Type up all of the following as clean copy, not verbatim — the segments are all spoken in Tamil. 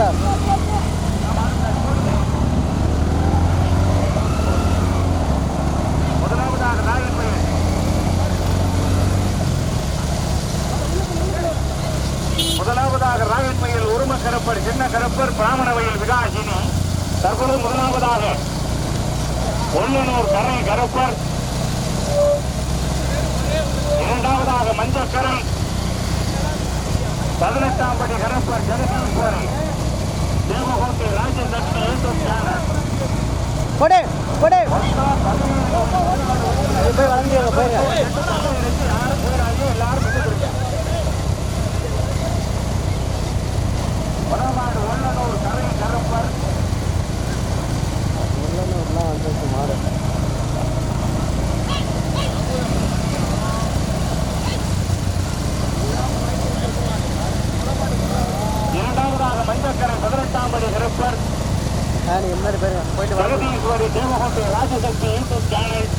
மாட்டார். முதலாவதாக ராயன்மையில் உரும கரப்பர் சின்ன கரப்பர் பிராமணவையில் விகாசினி. தற்போது முதலாவதாக ஒல்லனூர் கரை கரப்பர், இரண்டாவதாக மஞ்சக்கரை 18ஆம் படி கரப்பர் ஜெகதீஸ்வரி. தேவகோட்டை ராஜலட்சுமி யூடியூப் சேனல் போடு போடு போய் வளர்ந்து போயிருங்க. வடமாடு ஒல்லனூர் கரை கரப்பர். ஒல்லனூர்லாம் வந்துருக்கு மாடு. இரண்டாவதாக மஞ்சக்கரை 18ஆம் படி கரப்பர் முன்னாடி போயிருங்க. போயிட்டு ஜெகதீஸ்வரி தேவகோட்டை ராஜசக்தி யூடியூப் சேனல்.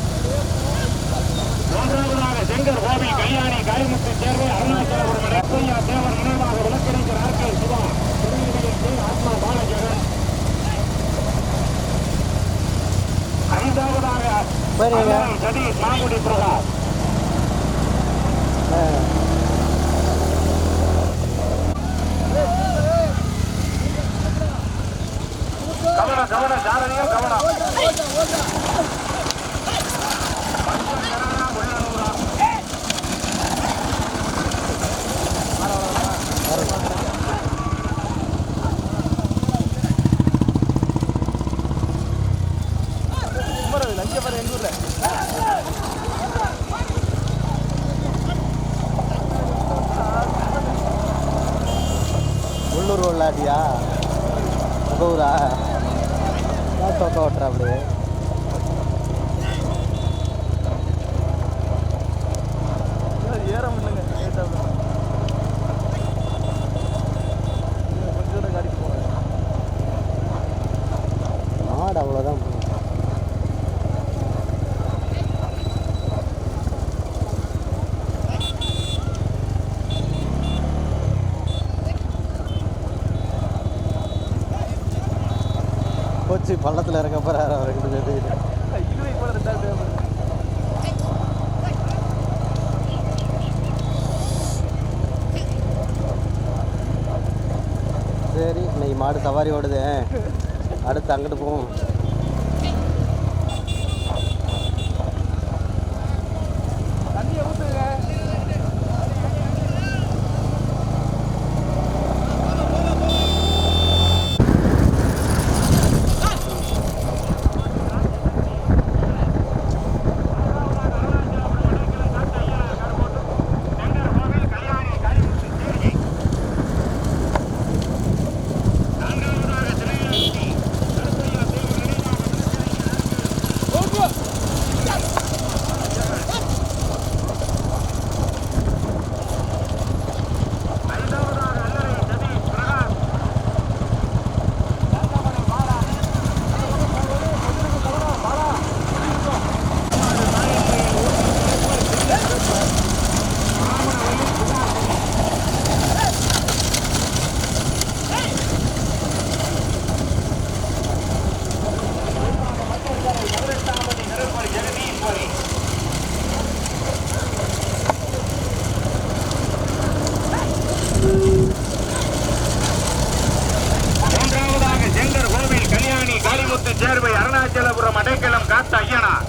மூன்றாவதாக செங்கர் கோவில் கல்யாணி காளிமுத்து சேர்வை அருணாச்சலபுரம் ரப்பையா தேவர் நினைவாக விளக்கறிஞர் ஆர் கே சிவா ஆத்மா பாலஜெகன். ஐந்தாவதாக சதீஷ் மாங்குடி பிரகாஷ். கவனம் கவனம் ஜாரதியும் கவனம். உள்ளூர் உள்ளாட்டியா ஊரா தோக்க ஓட்டுற அப்படியே ஏற முடியலங்க. மாடு அவ்வளோதான். போச்சு பள்ளத்தில் இறங்க போறாரு அவருக்கு. சரி இன்னைக்கு மாடு சவாரி ஓடுது. அடுத்து அங்கிட்டு போவோம். சேர்வை அருணாச்சலபுரம் அடைக்கலம் காத்த ஐயனார்.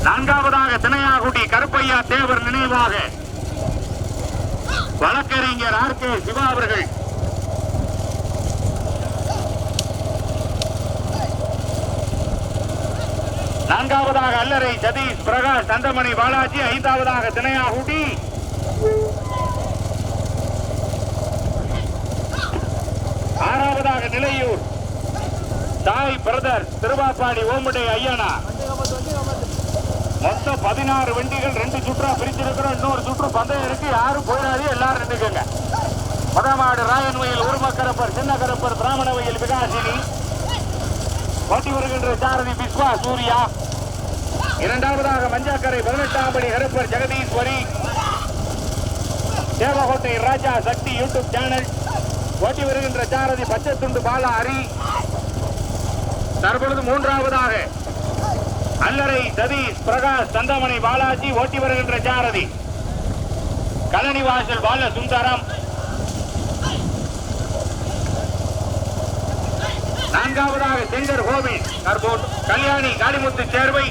நான்காவதாக தினையாகுடி கருப்பையா தேவர் நினைவாக வழக்கறிஞர் ஆர் கே சிவா அவர்கள். நான்காவதாக அல்லரை சதீஷ் பிரகாஷ் தந்தமணி பாலாஜி. ஐந்தாவதாக தினையாகுடி ஆறாவதாக நிலையூர் தாய் பிரதர் திருவாப்பாடி ஓமுடை ஐயனா. மொத்தம் 16 வண்டிகள் 2 சுற்றா பிரிச்சிருக்கிறோம். இன்னொரு சுற்று பந்தயம் இருக்கு. யாரும் போயிடாது, எல்லாரும் நின்றுக்கங்க. மதமாடு ராயன்வயல் உருமக்கரப்பர் சின்ன கரப்பர் பிராமணவயல் விகாசினி. போட்டி வருகின்ற சாரதி பிஸ்வா சூர்யா. இரண்டாவதாக மஞ்சாக்கரை 18ஆம் படி கரப்பர் ஜெகதீஸ்வரி. தேவ தேவகோட்டை ராஜா சக்தி யூடியூப் சேனல் ஓட்டி வருகின்ற சாரதி பச்சைத்துண்டு பாலா ஹரி. தற்பொழுது மூன்றாவதாக அல்லரை சதீஷ் பிரகாஷ் சந்தமனை பாலாஜி ஓட்டி வருகின்ற சாரதி கலனிவாசல் பால சுந்தரம். நான்காவதாக செங்கர் கோவிந்த் கல்யாணி காளிமுத்து சேர்வை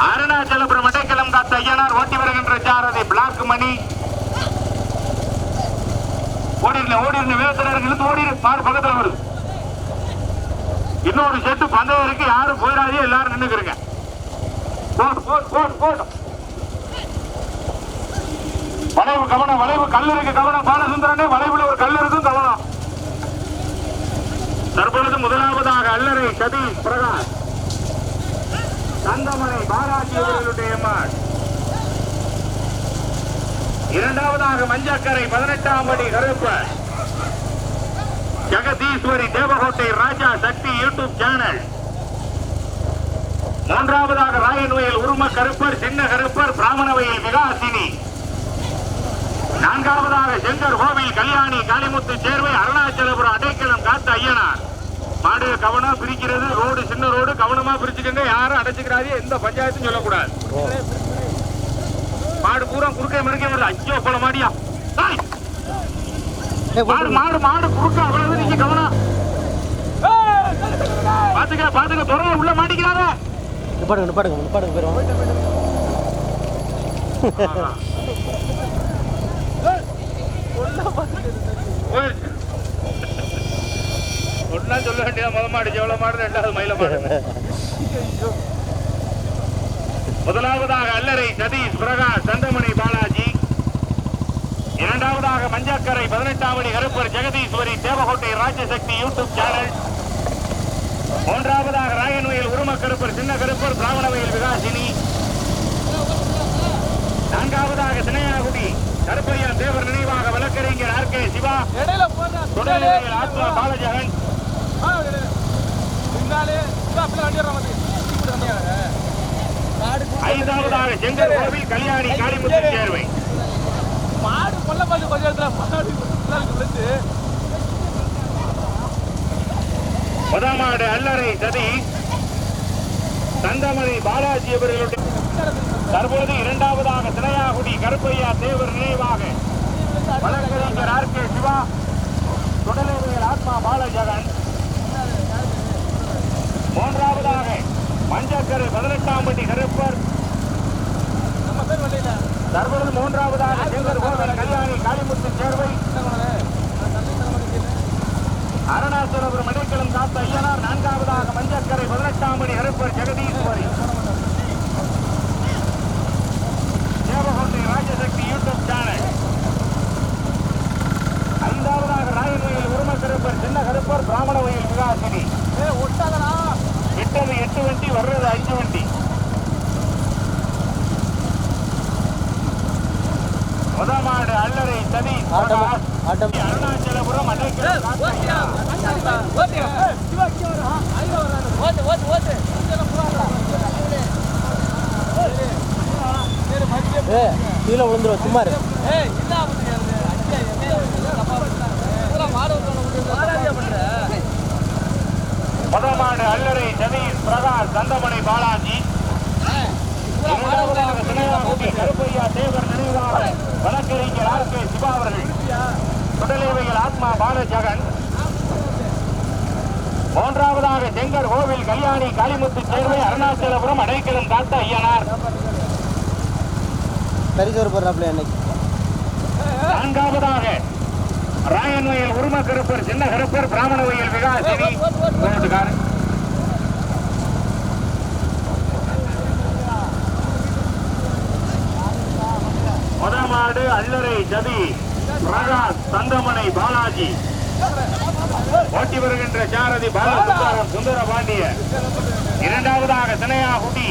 அருணாச்சலபுரம் அடைக்கலம் காத்த ஐயனார் ஓட்டி வருகின்ற சாரதி பிளாக் மணி. ஓடிருந்த வேத்தனர்கள் இழுத்து ஓடிரு மாடு பக்கத்தில் வருது. இன்னொரு செட்டு பந்தயம் இருக்கு, யாரும் போயிடாதே, எல்லாரும் நின்னுக்கிறீங்க. வளைவு கவனம், வளைவு கல் இருக்கு கவனம். பாலசுந்தரனே வளைவுல ஒரு கல் இருக்கும் கவனம். தற்பொழுது முதலாவதாக அல்லரை சதீஷ் பிரகாஷ் தந்தமனை பாலாஜி அவர்களுடைய மாடு. இரண்டாவதாக மஞ்சக்கரை 18ஆம் படி கருப்பர் ஜெகதீஸ்வரி தேவகோட்டை ராஜா சக்தி யூடியூப் சேனல். மூன்றாவதாக ராயன்வயல் உரும கருப்பர் சின்ன கருப்பர் பிராமணவயல் விகாசினி. நான்காவதாக செங்கர் கோவில் கல்யாணி காளிமுத்து சேர்வை அருணாச்சலபுரம் அடைக்கலம் காத்த ஐயனார். மாடு கவனம் பிரிக்கிறது, ரோடு சின்ன ரோடு, கவனமா பிரிச்சுக்கங்க, யாரும் அடைச்சுக்கிறாதே, எந்த பஞ்சாயத்தும் சொல்லக்கூடாது. மாடு பூரா குறுக்கே மறுக்க வருது. ஐயோ போல மாடியா மாடு மாடு மாடு குறுக்க அவ்வளவு. நீங்க கவனம் பாத்துக்க துறைய உள்ள மாட்டிக்கிறாங்க. ஒன்னா சொல்ல வேண்டியதா, முத மாடு ஜெவள மாடு, ரெண்டாவது மயில மாடு. முதலாவதாக அல்லரை சதீஷ் பிரகாஷ் சந்தமணி பாலாஜி. இரண்டாவதாக மஞ்சக்கரை 18ஆம் படி கருப்பர் ஜெகதீஸ்வரி தேவகோட்டை ராஜசக்தி யூடியூப் சேனல். மூன்றாவதாக ராயன்வயல் உரும கருப்பர் சின்ன கருப்பர் பிராமணவயல் விகாசினி. நான்காவதாக சினையாகுடி கருப்பையா தேவர் நினைவாக வழக்கறிஞர் ஆர்.கே. சிவா துணைநிலையில் ஆத்மா பாலஜகன். ஐந்தாவதாக செங்கர் கோவில் கல்யாணி காளிமுத்து சேர்வை. முதமாடு அல்லரை சதீஷ் தந்தமணி பாலாஜி அவர்களுடைய. தற்போது இரண்டாவதாக சினையாகுடி கருப்பையா தேவர் நினைவாக வழக்கறிஞர் ஆர்.கே. சிவா துணைநிலையில் ஆத்மா பாலஜகன். மூன்றாவதாக மஞ்சக்கரை 18ஆம் படி கருப்பர். தற்போது மூன்றாவதாக செங்கர் கோவில் கல்யாணி காளிமுத்து சேர்வை அருணாச்சலபுரம் அடைக்கலம் காத்த ஐயனார். நான்காவதாக மஞ்சக்கரை 18ஆம் படி கருப்பர் ஜெகதீஸ்வரி தேவகோட்டை ராஜசக்தி யூடியூப் சேனல். ஐந்தாவதாக ராயன்வயல் உரும கருப்பர் சின்ன கருப்பர் பிராமணவயல் விகாசினி. விட்டது 8 வண்டி, வர்றது 5 வண்டி. முதமாடு அல்லரை சதீஷ் அருணாச்சலபுரம் அடைக்கலம் கீழே விழுந்துரும் சும்மா. முதமாடு அல்லரை சதீஷ் பிரகாஷ் தந்தமனை பாலாஜி. கருப்பையா தேவர் நினைவாக வழக்கறிஞர் ஆர்.கே. சிவா அவர்கள் சுடலேவையில் ஆத்மா பாலஜகன். மூன்றாவதாக செங்கர் கோவில் கல்யாணி காளிமுத்து சேர்வை அருணாச்சலபுரம் அடைக்கலம் காத்த ஐயனார். நான்காவதாக ராயன்வயல் உரும கருப்பர் சின்ன கருப்பர் பிராமணவயல் விகாசினி. முதமாடு அல்லரை ஜதி பிரகாஷ் தந்தமனை பாலாஜி ஓட்டி வருகின்ற சாரதி பாலசுந்தரம் சுந்தர பாண்டிய. இரண்டாவதாக சினையாகுடி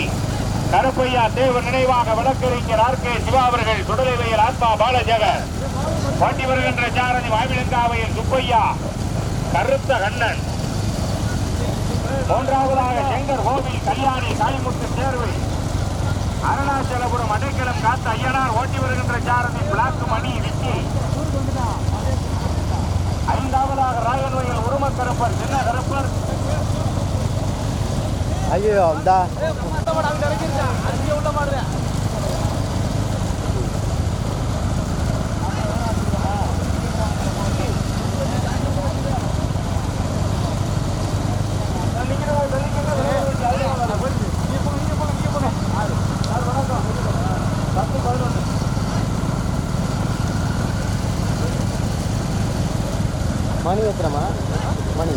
கருப்பையா தேவர் நினைவாக வழக்கறிஞர் ஆர்.கே. சிவா அவர்கள் சுடலைவயல் ஆத்மா பாலஜகன் ஓட்டி வருகின்ற சாரதி வாவிலங்காவையில் சுப்பையா கருத்த கண்ணன். மூன்றாவதாக செங்கர் கோவில் கல்யாணி காளிமுத்து சேர்வை அருணாச்சலபுரம் அடைக்கலம் காத்த ஐயனார் ஓட்டி வருகின்ற சாரதி பிளாக் மணி வித்யா ஐயோ இந்தா மணி எத்தனைமா மணி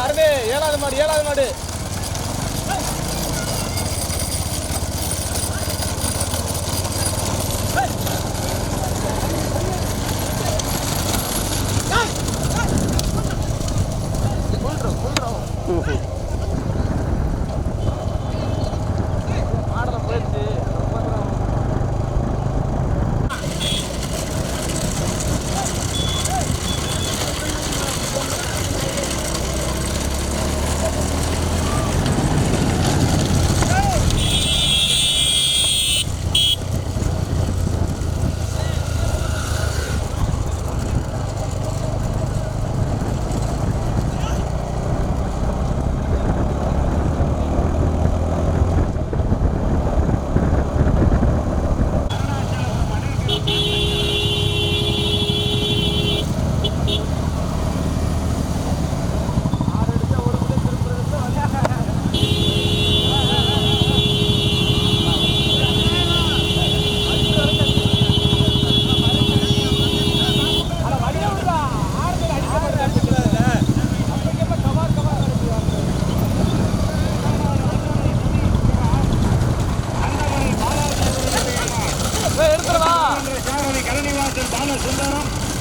அருமே ஏழாவது மாடு மாடல போயிடுச்சு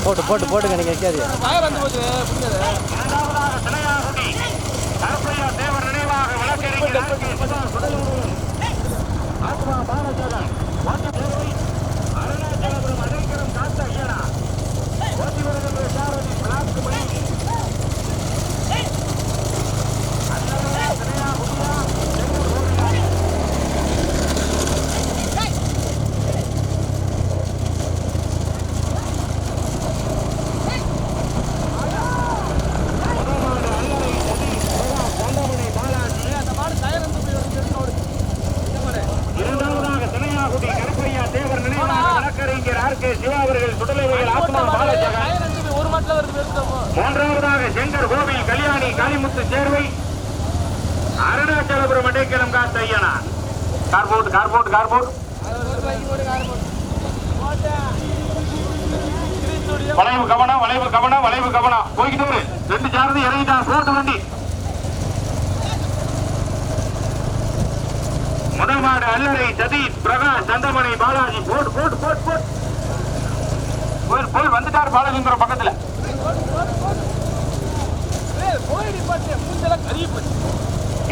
போட்டு போட்டு போட்டுங்க நீங்கள் வைக்காது டயர் வந்து போச்சு தேவர் நினைவாக அருணாச்சலபுரம் கல்யாணி காளிமுத்து சேர்வை அருணாச்சலபுரம் அடைக்கலம் காத்த ஐயனா. கார்போர்ட் கார்போர்ட் கார்போர்ட் வளைவு கவனம் வளைவு கவனம் வளைவு கவனம் போய்கிட்டு வரு. 2 சாரதி இறங்கிட்டான். போட்டு வண்டி முதமாடு அல்லறை சதீஷ் பிரகாஷ் சந்தமணி பாலாஜி. போட் போட் போட் போட் போய் போய் வந்துட்டார் பாலசுந்தர பக்கத்துல.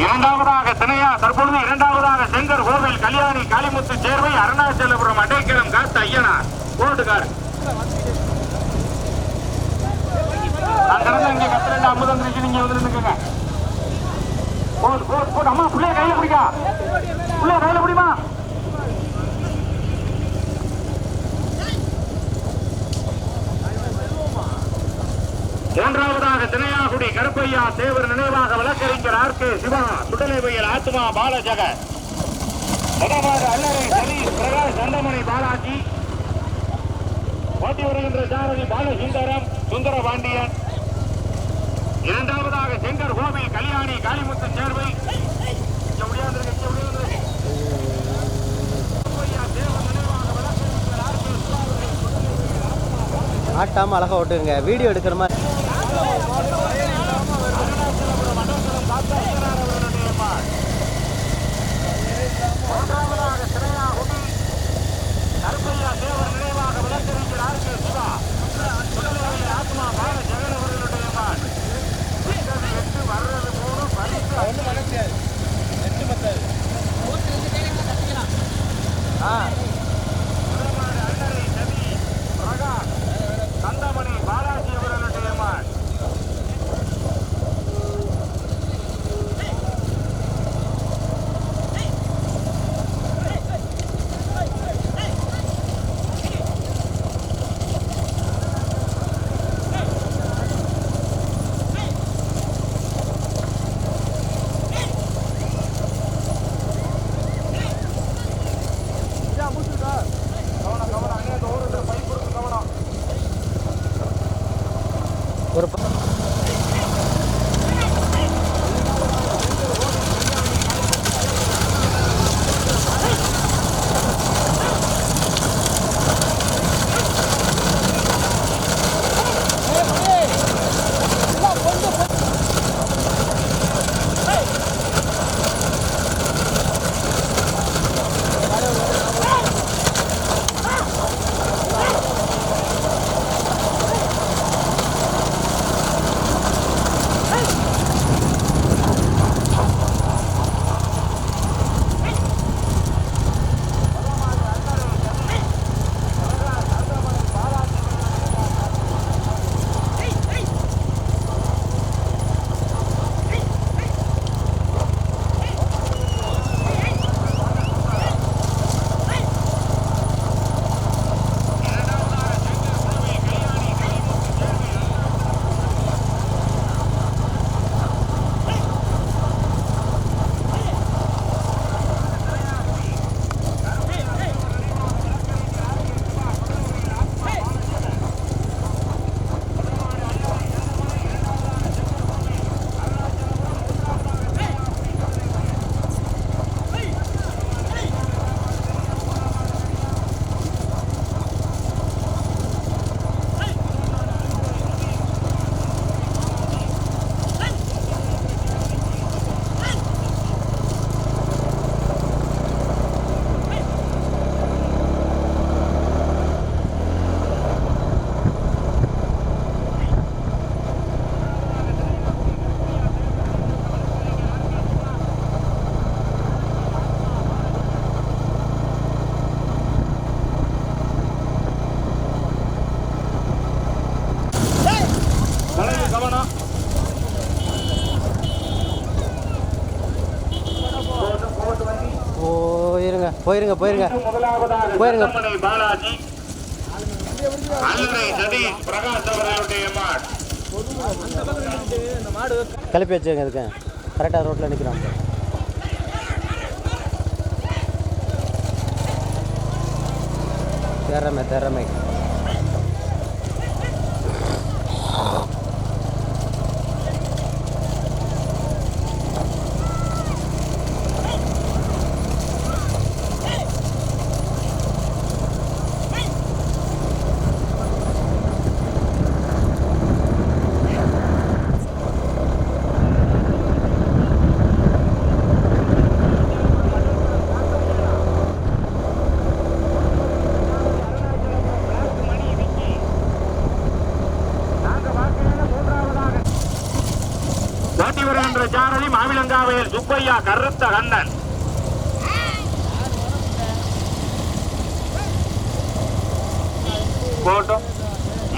இரண்டாவதாக தினையா தற்பொழுது இரண்டாவதாக செங்கர் கோவில் கல்யாணி காளிமுத்து சேர்வை அருணாச்சலபுரம் அடைக்கலம் காத்த ஐயனார். போட்டுக்காரு இங்க கத்திர அமுதம் நீங்க வந்து நின்னுங்க. போட்டு போட்டு போட்டு அம்மா பிள்ளைய கையில பிடிக்கா. பிள்ளைய கையில பிடிமா. மூன்றாவதாக தினையாகுடி கருப்பையா தேவர் நினைவாக வழக்கறிஞர் ஆர்.கே. சிவா சுடலைவையில் ஆத்மா பாலஜக. முதலாவது அல்லறை சதீஷ் பிரகாஷ் சந்தமணி பாலாஜி. ஓட்டி வருகின்ற சாரதி பாலசுந்தரம் சுந்தர பாண்டியன். இரண்டாவதாக செங்கர் கோவில் கல்யாணி காளிமுத்து சேர்வை. ஆட்டாம அழகா ஓட்டுங்க. வீடியோ எடுக்கிற மாதிரி. சந்தமணி பாலாஜி அவர்களுடைய மான். ஒரு போயிருங்க போயிருங்க போயிருங்க. பாலாஜி அல்லறை சதீஷ் பிரகாஷ் அவர்களுடைய மாடு கிளப்பி வச்சுங்க. இதுக்கு கரெக்டாக ரோட்டில் நிற்கிறான். திறமை திறமை. ஓட்டி வருகின்ற சாரதி மாவிலங்காவையில் சுப்பையா கருத்த கண்ணன்.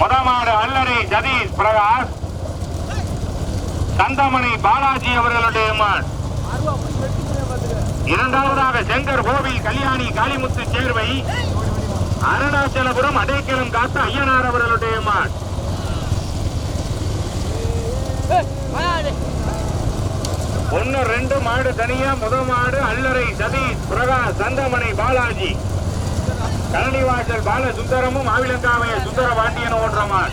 முதமாடு அல்லறை ஜதீஷ் பிரகாஷ் சந்தமணி பாலாஜி அவர்களுடைய மான். இரண்டாவதாக செங்கர் கோவில் கல்யாணி காளிமுத்து சேர்வை அருணாச்சலபுரம் அடைக்கலம் காத்த ஐயனார் அவர்களுடைய மான். 1-2 மாடு தனியா. முதமாடு அல்லறை சதீஷ் பிரகாஷ் சந்தமணி பாலாஜி கலனிவாசல் பாலசுந்தரமும் மாவிலங்காவைய சுந்தர பாண்டியன் ஓன்ற மான்.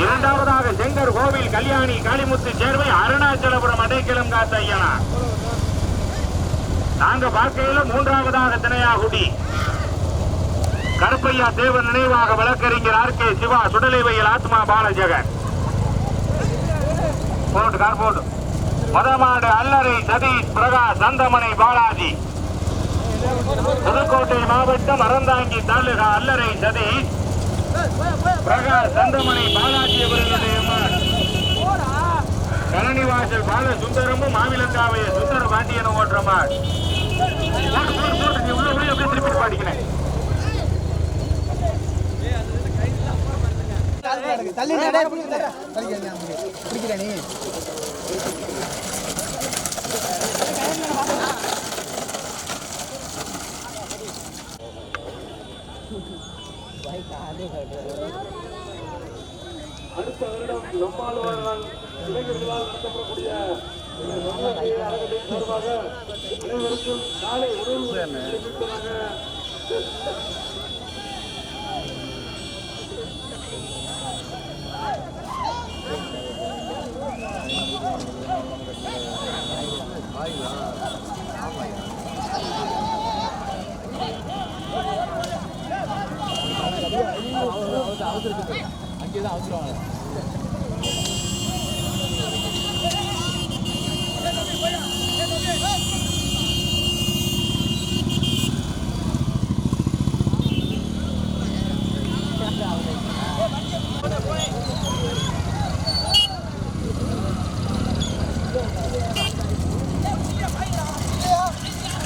இரண்டாவதாக செங்கர் கோவில் கல்யாணி காளிமுத்து சேர்வை அருணாச்சலபுரம் அடைக்கலம் காத்த ஐயனார். நாங்க பார்க்கையில மூன்றாவதாக தினையாகுடி கருப்பையா தேவன் நினைவாக வழக்கறிஞர் ஆர் கே சிவா சுடலைவையில் ஆத்மா பாலஜகன். போட்டு முதமாடு அல்லறை சதீஷ் பிரகாஷ் சந்தமணி பாலாஜி புதுக்கோட்டை மாவட்டம் அறந்தாங்கி தாலுகா அல்லறை சதீஷ் பிரகாஷ் சந்தமணி பாலாஜி அவர்களுடைய கலனிவாசல் பாலசுந்தரமும் மாவிலங்காவைய சுந்தர பாண்டியனும் ஓட்டுற மாடு. நீ உள்ள போய் அப்படியே திருப்பி பாடிக்கிறேன். அடுத்த வருடம் நம்மாழ்வார் இளைஞர்களால் நடத்தப்படக்கூடிய அனைவருக்கும் நாளை அங்கேதான் அவசரம்.